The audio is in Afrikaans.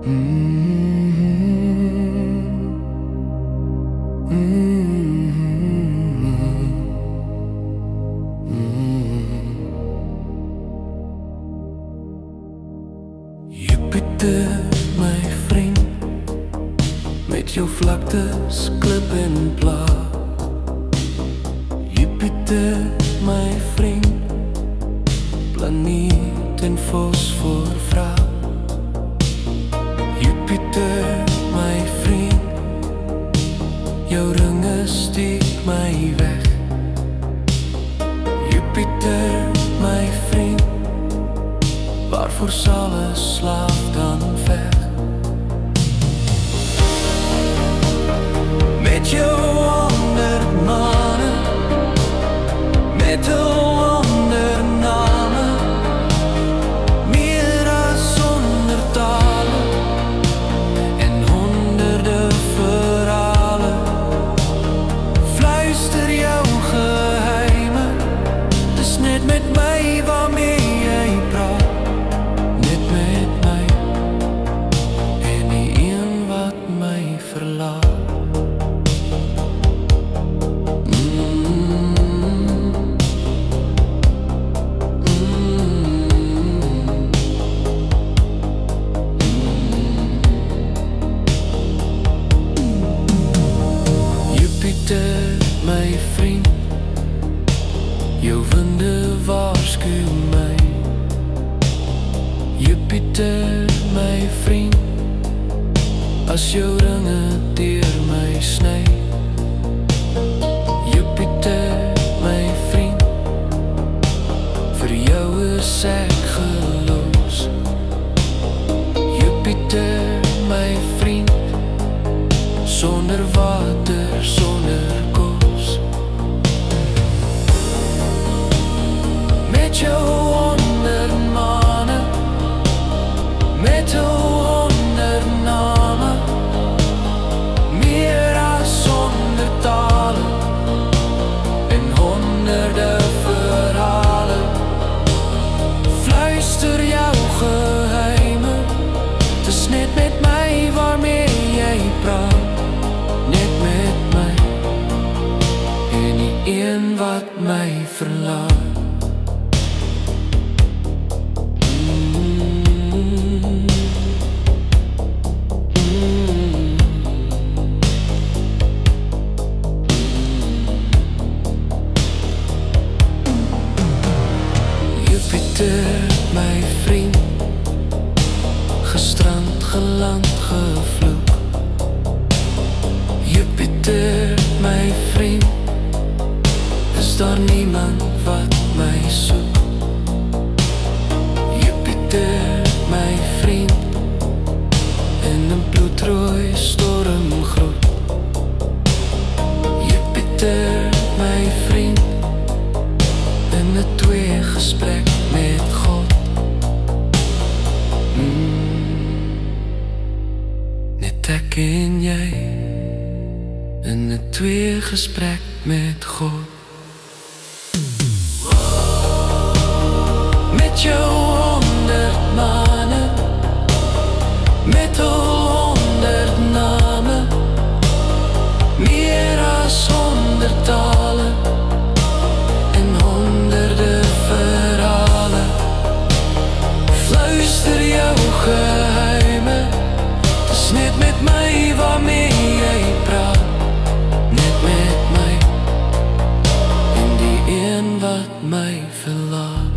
Jupiter, my vriend, met jou vlaktes, klip en blaar. Jupiter, my vriend, planeet en fosfor vra. Jupiter, my vriend, jou ringe steek my weg. Jupiter, my vriend, waarvoor sal 'n slaaf dan veg? Met jou 100 mannen, met 100 namen, meer as 100 talen en honderde verhalen. Fluister jou geheimen, dis net met my waarmee jy praat. Net met my en die een wat my verlaat. Jupiter, my vriend, jou winde waarsku my. Jupiter, my vriend, as jou ringe deur my sny. Jupiter, my vriend, vir jou is ek gelos. Jupiter, my vriend, sonder water, sonder kos. Met jou 100 mannen, met jou 100 namen, meer as 100 talen en honderde verhalen. Fluister jou geheimen, dis net met my waarmee jy praat. Net met my en die een wat my verlaat. Jupiter, my vriend, gestrand, geland, gevloek. Jupiter, my vriend, is daar niemand wat my soek. Jupiter, my vriend, in 'n bloedrooi stormgroep. Jupiter, my vriend, in 'n tweegesprek met God. Net ek en jy in 'n tweegesprek met God. Met jou 100 mannen, met 100 namen, meer as 100 talen en honderde verhalen. Fluister jou geheimen, dis net met my waarmee jy praat. Net met my en die een wat my verlaat.